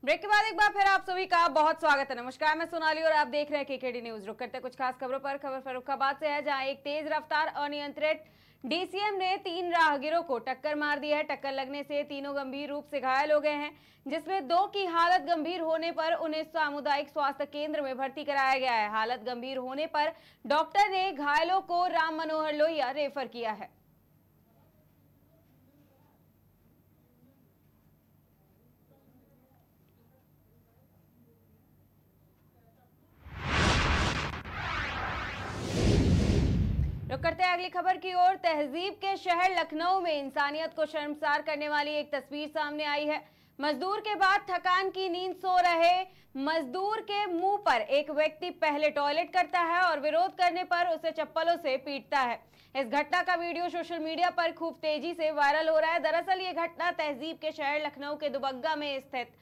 Break के बाद एक बार फिर आप सभी का बहुत स्वागत है। नमस्कार, मैं सोनाली और आप देख रहे हैं केकेडी न्यूज। रुक करते कुछ खास खबरों पर। खबर फर्रुखाबाद से है, जहां एक तेज रफ्तार अनियंत्रित डीसीएम ने 3 राहगीरों को टक्कर मार दी है। टक्कर लगने से तीनों गंभीर रूप से घायल हो गए हैं, जिसमें 2 की हालत गंभीर होने पर उन्हें सामुदायिक स्वास्थ्य केंद्र में भर्ती कराया गया है। हालत गंभीर होने पर डॉक्टर ने घायलों को राम मनोहर लोहिया रेफर किया है। रुक करते हैं अगली खबर की ओर। तहजीब के शहर लखनऊ में इंसानियत को शर्मसार करने वाली एक तस्वीर सामने आई है। मजदूर के बाद थकान की नींद सो रहे मजदूर के मुंह पर एक व्यक्ति पहले टॉयलेट करता है और विरोध करने पर उसे चप्पलों से पीटता है। इस घटना का वीडियो सोशल मीडिया पर खूब तेजी से वायरल हो रहा है। दरअसल ये घटना तहजीब के शहर लखनऊ के दुबग्गा में स्थित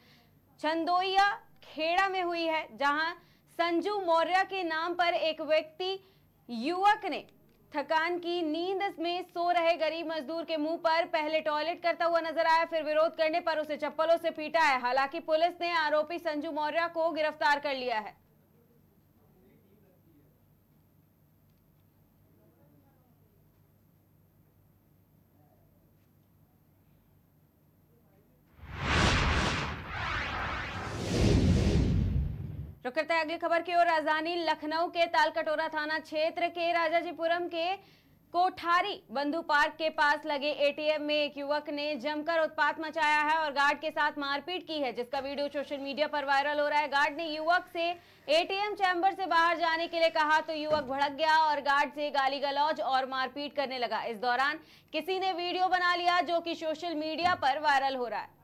चंदोइया खेड़ा में हुई है, जहां संजू मौर्य के नाम पर एक व्यक्ति युवक ने थकान की नींद में सो रहे गरीब मजदूर के मुंह पर पहले टॉयलेट करता हुआ नजर आया, फिर विरोध करने पर उसे चप्पलों से पीटा है। हालांकि पुलिस ने आरोपी संजू मौर्य को गिरफ्तार कर लिया है। रुक करते हैं अगली खबर की ओर। राजधानी लखनऊ के तालकटोरा थाना क्षेत्र के राजाजीपुरम के कोठारी बंधु पार्क के पास लगे एटीएम में एक युवक ने जमकर उत्पात मचाया है और गार्ड के साथ मारपीट की है, जिसका वीडियो सोशल मीडिया पर वायरल हो रहा है। गार्ड ने युवक से एटीएम चैम्बर से बाहर जाने के लिए कहा तो युवक भड़क गया और गार्ड से गाली गलौज और मारपीट करने लगा। इस दौरान किसी ने वीडियो बना लिया, जो कि सोशल मीडिया पर वायरल हो रहा है।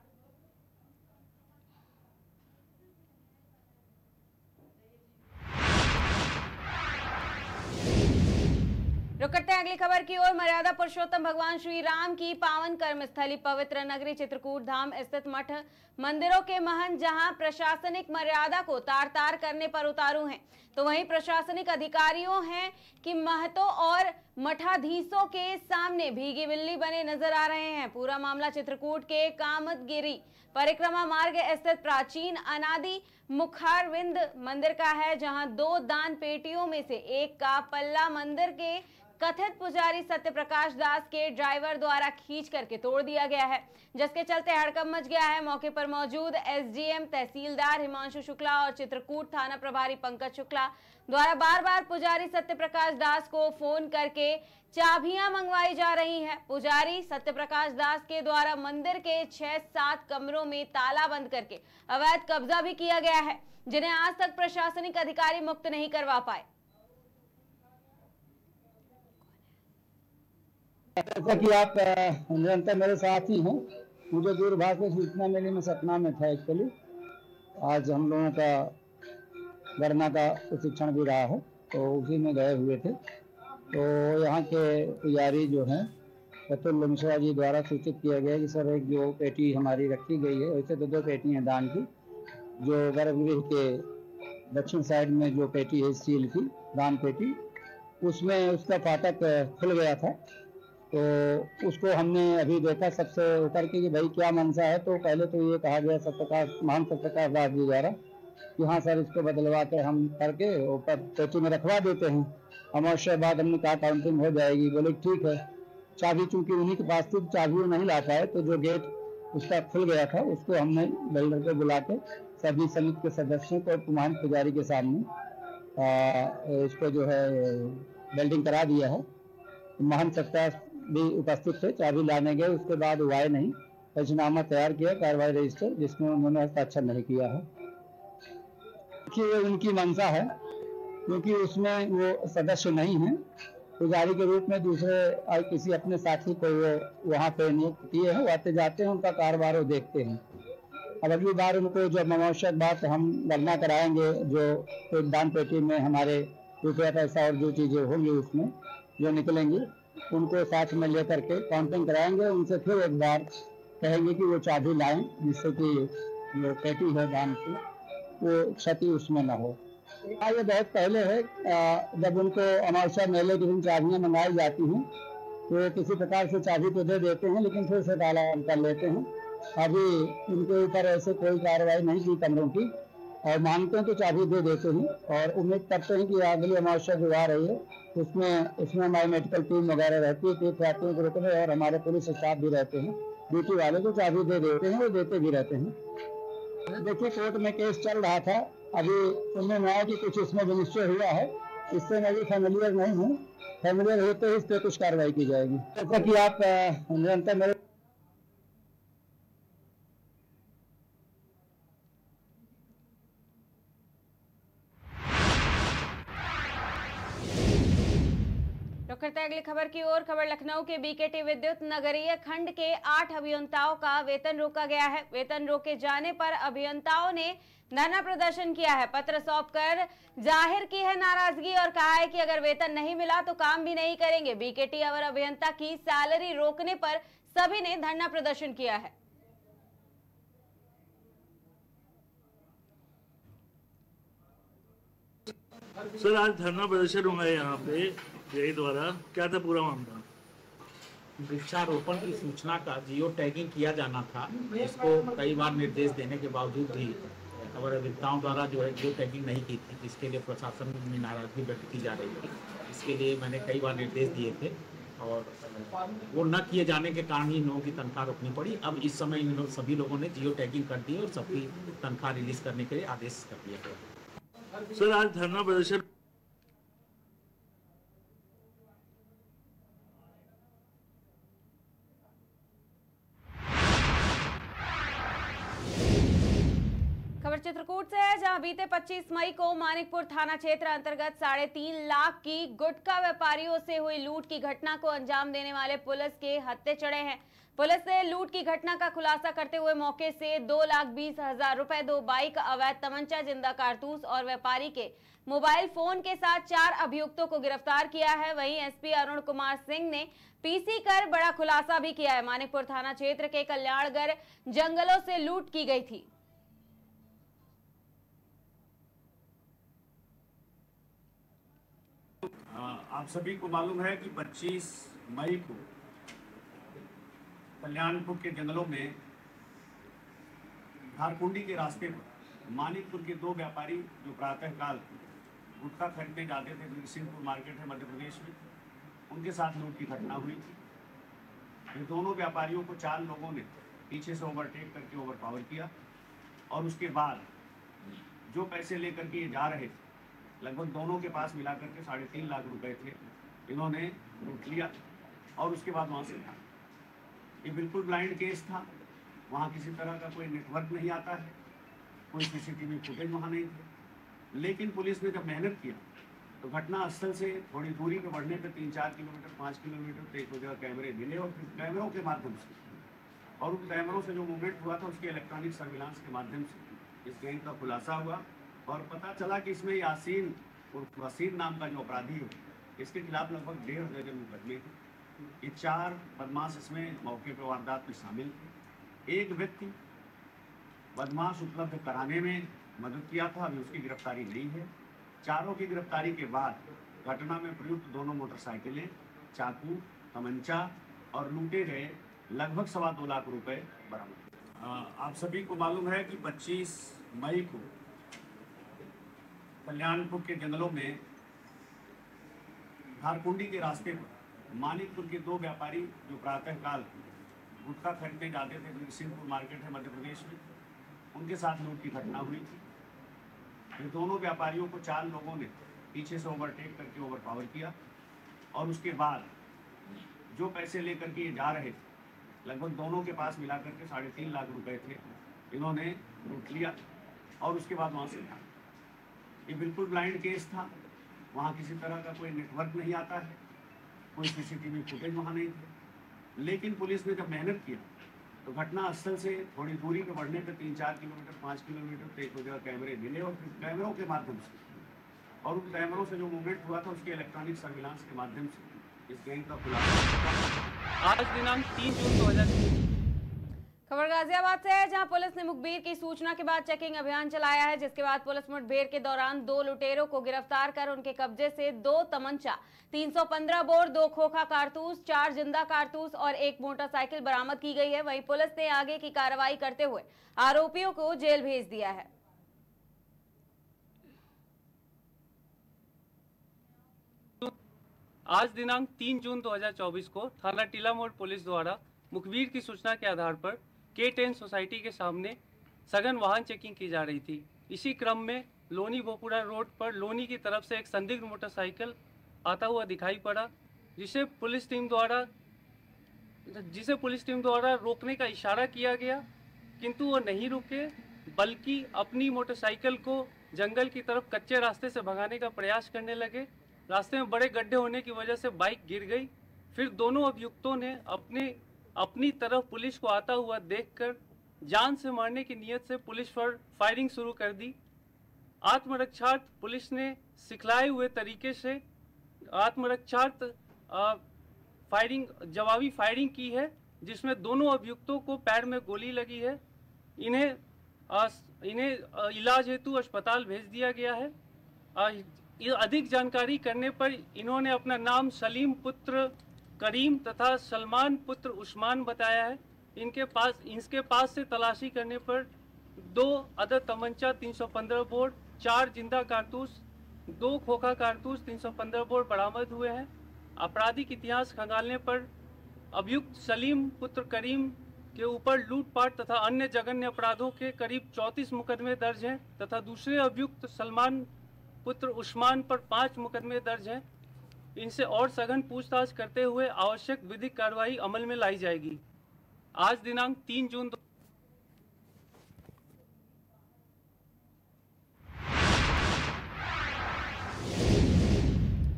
रुक करते हैं अगली खबर की ओर। मर्यादा पुरुषोत्तम भगवान श्री राम की पावन कर्मस्थली पवित्र नगरी चित्रकूट धाम स्थित मठ मंदिरों के महंत जहां प्रशासनिक मर्यादा को तार तार करने पर उतारू हैं, तो वहीं प्रशासनिक अधिकारियों हैं कि महतों और मठाधीशों के सामने भीगी बिल्ली बने नजर आ रहे हैं। पूरा मामला चित्रकूट के कामतगिरी परिक्रमा मार्ग स्थित प्राचीन अनादि मुखारविंद मंदिर का है, जहां 2 दान पेटियों में से एक का पल्ला मंदिर के कथित पुजारी सत्य प्रकाश दास के ड्राइवर द्वारा खींच करके तोड़ दिया गया है, जिसके चलते हड़कंप मच गया है। मौके पर मौजूद एसडीएम तहसीलदार हिमांशु शुक्ला और चित्रकूट थाना प्रभारी पंकज शुक्ला द्वारा बार बार पुजारी सत्य प्रकाश दास को फोन करके चाबियां मंगवाई जा रही हैं। पुजारी सत्य प्रकाश दास के द्वारा मंदिर के 6-7 कमरों में ताला बंद करके अवैध कब्जा भी किया गया है, जिन्हें आज तक प्रशासनिक अधिकारी मुक्त नहीं करवा पाए। जैसा कि आप निरंतर मेरे साथ ही हैं, मुझे दूरभाष से सूचना मिली, मैं सतना में था एक्चुअली। आज हम लोगों का गणना का प्रशिक्षण भी रहा है, तो उसी में गए हुए थे। तो यहाँ के पुजारी जो हैं अतुल मिश्रा जी द्वारा सूचित किया गया कि सर एक जो पेटी हमारी रखी गई है, वैसे तो 2 पेटी हैं दान की, जो गर्भगृह के दक्षिण साइड में जो पेटी है स्टील की दान पेटी, उसमें उसका फाटक खुल गया था। तो उसको हमने अभी देखा सबसे उतर के कि भाई क्या मंशा है। तो पहले तो ये कहा गया महान सत्यप्रकाश दास जी द्वारा कि हाँ सर, इसको बदलवा के हम करके ऊपर पेटी में रखवा देते हैं, अमावस्या बाद हमने कहा काउंटिंग हो जाएगी। बोले ठीक है। चाबी चूंकि उन्हीं के पास थी, चाबी वो नहीं ला पाए, तो जो गेट उसका खुल गया था उसको हमने बिल्डर को बुला के सभी समिति के सदस्यों को कुमार पुजारी के सामने इसको जो है बिल्डिंग करा दिया है। महान सत्याग्रह भी उपस्थित थे, चाबी लाने गए, उसके बाद वो आए नहीं। पंचनामा तैयार किया, कार्रवाई रजिस्टर, जिसमें उन्होंने हस्ताक्षर नहीं किया है। देखिए उनकी मंशा है, क्योंकि उसमें वो सदस्य नहीं है, पुजारी के रूप में दूसरे किसी अपने साथी को वो वहाँ पे नियुक्त किए हैं, वो आते जाते हैं, उनका कारोबार वो देखते हैं। अब अगली बार उनको जब अमावस्या बात हम गणना कराएंगे, जो दान पेटी में हमारे रुपया पैसा और जो चीज़ें होंगी उसमें जो निकलेंगी, उनको साथ में लेकर के काउंटिंग कराएंगे। उनसे फिर एक बार कहेंगे कि वो चाबी लाएं, जिससे कि जो पेटी है दान की वो क्षति उसमें ना हो। ये बहुत पहले है, जब उनको अमावस्या मेले की दिन चाबियाँ मंगाई जाती हैं, तो किसी प्रकार से चाबी तो दे देते हैं, लेकिन फिर से ताला कर लेते हैं। अभी इनके ऊपर ऐसे कोई कार्रवाई नहीं की कमरों की, और मांगते हैं तो चाबी दे देते हैं, और उम्मीद करते हैं कि अगली अमावस्या जो आ रही है उसमें हमारी मेडिकल टीम वगैरह रहती है, तीर्थयात्रियों के रूप में, और हमारे पुलिस स्टाफ भी रहते हैं, ड्यूटी वाले को चाबी दे देते हैं, वो देते भी रहते हैं। देखिए, कोर्ट में केस चल रहा था, अभी सुनने में आया कि कुछ इसमें भी निश्चय हुआ है, इससे मैं भी फैमिलियर नहीं हूँ, फैमिलियर होते ही इस पर कुछ कार्रवाई की जाएगी। जैसा कि आप निरंतर मेरे रुक करते हैं अगली खबर की ओर। खबर लखनऊ के बीकेटी विद्युत नगरीय खंड के 8 अभियंताओं का वेतन रोका गया है। वेतन रोके जाने पर अभियंताओं ने धरना प्रदर्शन किया है। पत्र सौंपकर जाहिर की है नाराजगी और कहा है कि अगर वेतन नहीं मिला तो काम भी नहीं करेंगे। बीकेटी अवर अभियंता की सैलरी रोकने पर सभी ने धरना प्रदर्शन किया है। सर, आज धरना प्रदर्शन हुआ है यहाँ पे जेई द्वारा, क्या था पूरा मामला? वृक्षारोपण की सूचना का जियो टैगिंग किया जाना था। इसको कई बार निर्देश देने के बावजूद भी अवर अभियंताओं द्वारा जो है जियो टैगिंग नहीं की थी, इसके लिए प्रशासन में नाराजगी व्यक्त की जा रही है। इसके लिए मैंने कई बार निर्देश दिए थे और वो न किए जाने के कारण ही इन लोगों की तनख्वाह रोकनी पड़ी। अब इस समय इन सभी लोगों ने जियो टैगिंग कर दी और सबकी तनख्वाह रिलीज करने के लिए आदेश कर दिया गया। सर, आज धरना प्रदर्शन खबर चित्रकूट से है, जहां बीते 25 मई को मानिकपुर थाना क्षेत्र अंतर्गत 3.5 लाख की गुटखा व्यापारियों से हुई लूट की घटना को अंजाम देने वाले पुलिस के हत्थे चढ़े हैं। पुलिस ने लूट की घटना का खुलासा करते हुए मौके से 2,20,000 रुपए, 2 बाइक, अवैध तमंचा, जिंदा कारतूस और व्यापारी के मोबाइल फोन के साथ 4 अभियुक्तों को गिरफ्तार किया है। वहीं एसपी अरुण कुमार सिंह ने पीसी कर बड़ा खुलासा भी किया है। मानिकपुर थाना क्षेत्र के कल्याणगढ़ जंगलों से लूट की गई थी। आप सभी को मालूम है कि 25 मई को कल्याणपुर के जंगलों में धारकुंडी के रास्ते पर मानिकपुर के 2 व्यापारी जो प्रातःकाल गुटखा खरीदने जाते थे, सिंहपुर मार्केट है मध्य प्रदेश में, उनके साथ लूट की घटना हुई थी। ये दोनों व्यापारियों को 4 लोगों ने पीछे से ओवरटेक करके ओवरपावर किया और उसके बाद जो पैसे लेकर के ये जा रहे थे, लगभग दोनों के पास मिलाकर के 3.5 लाख रुपए थे, इन्होंने लूट लिया और उसके बाद वहाँ से भाग। ये बिल्कुल ब्लाइंड केस था, वहाँ किसी तरह का कोई नेटवर्क नहीं आता है, कोई सीसीटीवी फुटेज वहाँ नहीं थे। लेकिन पुलिस ने जब मेहनत किया तो घटना स्थल से थोड़ी दूरी पर बढ़ने पर 3-4 किलोमीटर 5 किलोमीटर तो एक जगह कैमरे मिले और फिर कैमरों के माध्यम से और उन कैमरों से जो मूवमेंट हुआ था उसके इलेक्ट्रॉनिक सर्विलांस के माध्यम से इस गैंग का खुलासा हुआ और पता चला कि इसमें यासीन और वसीम नाम का जो अपराधी है, इसके खिलाफ लगभग 1.5 दर्जन मुकदमे थे। ये 4 बदमाश इसमें मौके पर वारदात में शामिल थे। एक व्यक्ति बदमाश उपलब्ध कराने में मदद किया था, अभी उसकी गिरफ्तारी नहीं है। चारों की गिरफ्तारी के बाद घटना में प्रयुक्त दोनों मोटरसाइकिलें, चाकू, तमंचा और लूटे गए लगभग 2.25 लाख रुपए बरामद। आप सभी को मालूम है कि 25 मई को कल्याणपुर के जंगलों में धारकुंडी के रास्ते पर मानिकपुर के 2 व्यापारी जो प्रातःकाल गुटखा खरीदने जाते थे, सिंहपुर मार्केट है मध्य प्रदेश में, उनके साथ लूट की घटना हुई थी। ये दोनों व्यापारियों को 4 लोगों ने पीछे से ओवरटेक करके ओवरपावर किया और उसके बाद जो पैसे लेकर के ये जा रहे थे, लगभग दोनों के पास मिलाकर के 3.5 लाख रुपए थे, इन्होंने लूट लिया और उसके बाद वहाँ से भाग। ये बिल्कुल ब्लाइंड केस था, वहाँ किसी तरह का कोई नेटवर्क नहीं आता है, कोई सीसीटीवी फुटेज वहाँ नहीं थे। लेकिन पुलिस ने जब मेहनत किया तो घटना स्थल से थोड़ी दूरी पर बढ़ने पर 3-4 किलोमीटर 5 किलोमीटर तो एक जगह कैमरे मिले और फिर कैमरों के माध्यम से और उन कैमरों से जो मूवमेंट हुआ था उसके इलेक्ट्रॉनिक सर्विलांस के माध्यम से इस गैंग का खुलासा। आज दिनांक 3 जून 2020 खबर गाजियाबाद से है, जहां पुलिस ने मुखबिर की सूचना के बाद चेकिंग अभियान चलाया है, जिसके बाद पुलिस मुठभेड़ के दौरान 2 लुटेरों को गिरफ्तार कर उनके कब्जे से 2 तमंचा, 315 बोर, 2 खोखा कारतूस, 4 जिंदा कारतूस और 1 मोटरसाइकिल बरामद की गई है। वहीं पुलिस ने आगे की कार्रवाई करते हुए आरोपियों को जेल भेज दिया है। आज दिनांक 3 जून 2024 को थाना टीला मोड़ पुलिस द्वारा मुखबिर की सूचना के आधार पर K10 सोसाइटी के सामने सघन वाहन चेकिंग की जा रही थी। इसी क्रम में लोनी भोपुरा रोड पर लोनी की तरफ से एक संदिग्ध मोटरसाइकिल आता हुआ दिखाई पड़ा, जिसे पुलिस टीम द्वारा रोकने का इशारा किया गया, किंतु वो नहीं रुके, बल्कि अपनी मोटरसाइकिल को जंगल की तरफ कच्चे रास्ते से भगाने का प्रयास करने लगे। रास्ते में बड़े गड्ढे होने की वजह से बाइक गिर गई। फिर दोनों अभियुक्तों ने अपनी तरफ पुलिस को आता हुआ देखकर जान से मारने की नियत से पुलिस पर फायरिंग शुरू कर दी। आत्मरक्षार्थ पुलिस ने सिखलाए हुए तरीके से जवाबी फायरिंग की है, जिसमें दोनों अभियुक्तों को पैर में गोली लगी है। इन्हें इलाज हेतु अस्पताल भेज दिया गया है। अधिक जानकारी करने पर इन्होंने अपना नाम सलीम पुत्र करीम तथा सलमान पुत्र उस्मान बताया है। इनके पास से तलाशी करने पर 2 अदद तमंचा, 315 बोर, 4 जिंदा कारतूस, 2 खोखा कारतूस, 315 बोर बरामद हुए हैं। आपराधिक इतिहास खंगालने पर अभियुक्त सलीम पुत्र करीम के ऊपर लूटपाट तथा अन्य जघन्य अपराधों के करीब 34 मुकदमे दर्ज हैं तथा दूसरे अभियुक्त सलमान पुत्र उस्मान पर 5 मुकदमे दर्ज हैं। इनसे और सघन पूछताछ करते हुए आवश्यक विधिक कार्रवाई अमल में लाई जाएगी। आज दिनांक 3 जून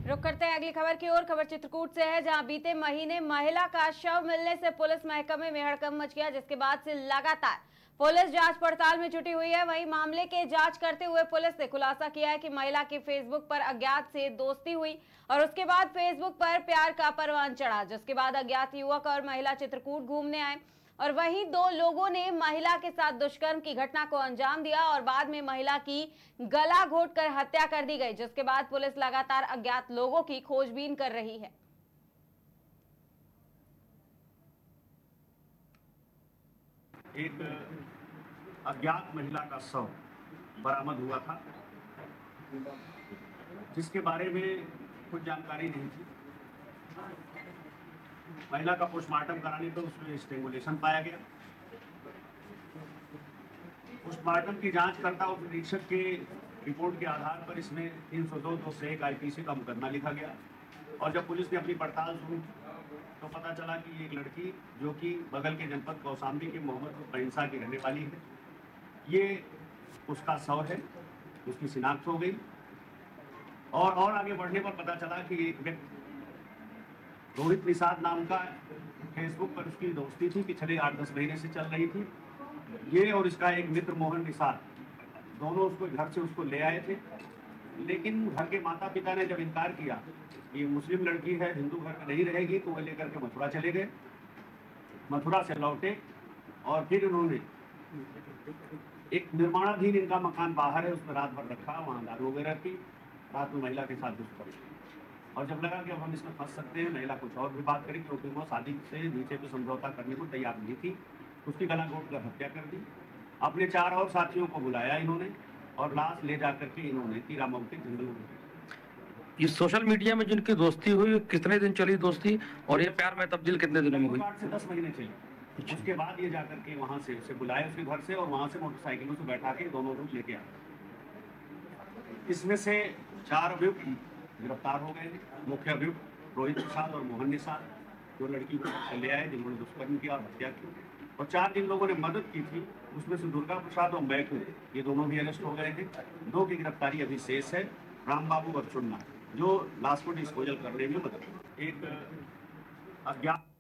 रुक करते हैं अगली खबर की ओर। खबर चित्रकूट से है, जहां बीते महीने महिला का शव मिलने से पुलिस महकमे में हड़कंप मच गया, जिसके बाद से लगातार पुलिस जांच पड़ताल में जुटी हुई है। वहीं मामले के जांच करते हुए पुलिस ने खुलासा किया है कि महिला की फेसबुक पर अज्ञात से दोस्ती हुई और उसके बाद फेसबुक पर प्यार का परवान चढ़ा, जिसके बाद अज्ञात युवक और महिला चित्रकूट घूमने आए और वहीं 2 लोगों ने महिला के साथ दुष्कर्म की घटना को अंजाम दिया और बाद में महिला की गला घोंटकर हत्या कर दी गई, जिसके बाद पुलिस लगातार अज्ञात लोगों की खोजबीन कर रही है। एक अज्ञात महिला का शव बरामद हुआ था, जिसके बारे में कुछ जानकारी नहीं थी। महिला का पोस्टमार्टम कराने पर उसमें स्ट्रेंगुलेशन पाया गया। पोस्टमार्टम की जांच करता उप निरीक्षक के रिपोर्ट के आधार पर इसमें 302(2)(1) IPC का मुकदमा लिखा गया और जब पुलिस ने अपनी पड़ताल शुरू तो पता चला कि एक लड़की जो कि बगल के जनपद कौशाम्बी के मोहम्मदपुर पैंसा की रहने वाली है, ये उसका शव है, उसकी शिनाख्त हो गई। और आगे बढ़ने पर पता चला कि एक व्यक्ति रोहित निषाद नाम का फेसबुक पर उसकी दोस्ती थी, पिछले 8-10 महीने से चल रही थी। ये और इसका एक मित्र मोहन निषाद दोनों उसको घर से उसको ले आए थे, लेकिन घर के माता पिता ने जब इनकार किया, ये मुस्लिम लड़की है, हिंदू घर में नहीं रहेगी, तो वो लेकर के मथुरा चले गए। मथुरा से लौटे और फिर उन्होंने एक निर्माणाधीन इनका मकान बाहर है, उसमें रात भर रखा, वहाँ दारू वगैरह पी, रात में महिला के साथ दुष्कर्म। और जब लगा कि अब हम इसमें फंस सकते हैं, महिला कुछ और भी बात करी, क्योंकि वो शादी से नीचे पे समझौता करने को तैयार नहीं थी, उसकी गला घोंट कर हत्या कर दी। अपने 4 और साथियों को बुलाया इन्होंने और लाश ले जाकर के इन्होंने तीरामऊ के जंगल में। ये सोशल मीडिया में जिनकी दोस्ती हुई, कितने दिन चली दोस्ती और ये प्यार में तब्दील कितने दिनों में हुई? 8 से 10 महीने चली। उसके बाद ये जाकर के वहाँ से उसे बुलाया उसके घर से और वहाँ से मोटरसाइकिलों से बैठा के दोनों लोग लेके आए। इसमें से 4 अभियुक्त गिरफ्तार हो गए। मुख्य अभियुक्त रोहित निषाद और मोहन निषाद, जो लड़की को ले आए जिन्होंने दुष्कर्म किया और हत्या की, और 4 जिन लोगों ने मदद की थी उसमें से दुर्गा प्रसाद और मैकू, ये दोनों भी अरेस्ट हो गए थे। 2 की गिरफ्तारी अभी शेष है, राम बाबू और चुन्ना, जो लाश को डिस्पोजल करने में मदद। एक अज्ञात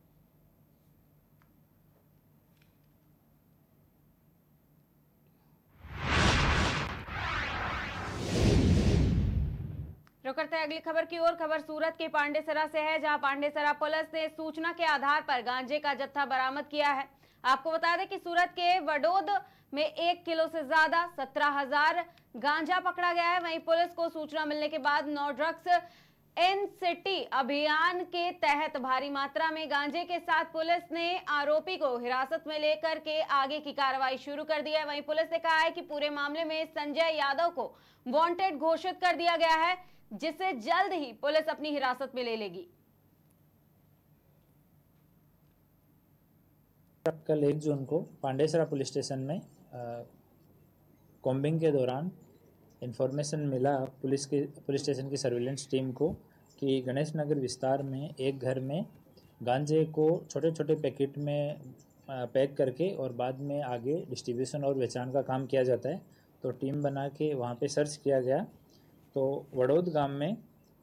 रुक करते हैं अगली खबर की ओर। खबर सूरत के पांडेसरा से है, जहां पांडेसरा पुलिस ने सूचना के आधार पर गांजे का जत्था बरामद किया है। आपको बता दें कि सूरत के वडोद में 1 किलो से ज्यादा 17,000 गांजा पकड़ा गया है। वहीं पुलिस को सूचना मिलने के बाद नो ड्रग्स इन सिटी अभियान के तहत भारी मात्रा में गांजे के साथ पुलिस ने आरोपी को हिरासत में लेकर के आगे की कार्रवाई शुरू कर दी है। वहीं पुलिस ने कहा है कि पूरे मामले में संजय यादव को वांटेड घोषित कर दिया गया है, जिसे जल्द ही पुलिस अपनी हिरासत में ले लेगी। कल 1 जून को पांडेसरा पुलिस स्टेशन में कॉम्बिंग के दौरान इन्फॉर्मेशन मिला पुलिस स्टेशन की सर्विलेंस टीम को कि गणेश नगर विस्तार में एक घर में गांजे को छोटे छोटे पैकेट में पैक करके और बाद में आगे डिस्ट्रीब्यूशन और बेचान का काम किया जाता है। तो टीम बना के वहाँ पे सर्च किया गया तो वडोद गांव में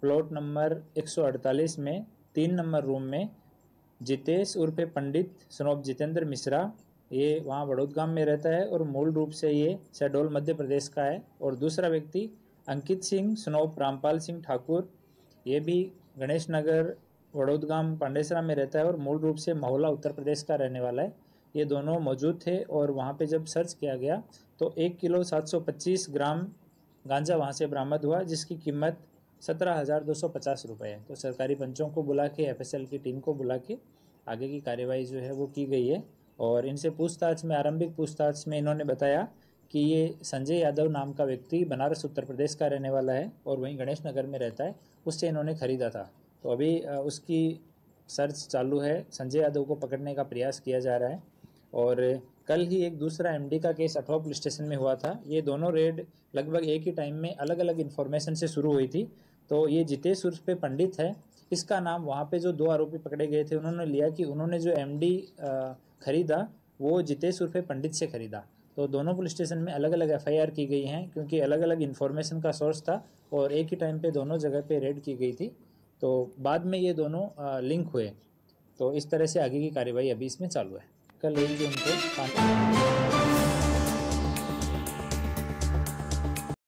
प्लॉट नंबर 148 में 3 नंबर रूम में जितेश उर्फे पंडित सनोप जितेंद्र मिश्रा, ये वहाँ वडोद गांव में रहता है और मूल रूप से ये शहडोल मध्य प्रदेश का है। और दूसरा व्यक्ति अंकित सिंह सनोप रामपाल सिंह ठाकुर, ये भी गणेश नगर वडोद गांव पांडेसरा में रहता है और मूल रूप से महोला उत्तर प्रदेश का रहने वाला है। ये दोनों मौजूद थे और वहाँ पे जब सर्च किया गया तो 1 किलो 725 ग्राम गांजा वहाँ से बरामद हुआ, जिसकी कीमत 17,250 रुपये है। तो सरकारी पंचों को बुला के FSL की टीम को बुला के आगे की कार्यवाही जो है वो की गई है। और इनसे पूछताछ में आरंभिक पूछताछ में इन्होंने बताया कि ये संजय यादव नाम का व्यक्ति बनारस उत्तर प्रदेश का रहने वाला है और वहीं गणेश नगर में रहता है, उससे इन्होंने ख़रीदा था। तो अभी उसकी सर्च चालू है, संजय यादव को पकड़ने का प्रयास किया जा रहा है। और कल ही एक दूसरा MD का केस अठवा पुलिस स्टेशन में हुआ था। ये दोनों रेड लगभग एक ही टाइम में अलग अलग इन्फॉर्मेशन से शुरू हुई थी। तो ये जितेश उर्फ पंडित है, इसका नाम वहाँ पे जो 2 आरोपी पकड़े गए थे उन्होंने लिया कि उन्होंने जो MD खरीदा वो जितेश उर्फ पंडित से खरीदा। तो दोनों पुलिस स्टेशन में अलग अलग FIR की गई हैं क्योंकि अलग अलग इन्फॉर्मेशन का सोर्स था और एक ही टाइम पे दोनों जगह पे रेड की गई थी। तो बाद में ये दोनों लिंक हुए। तो इस तरह से आगे की कार्रवाई अभी इसमें चालू है। कल 1 जून को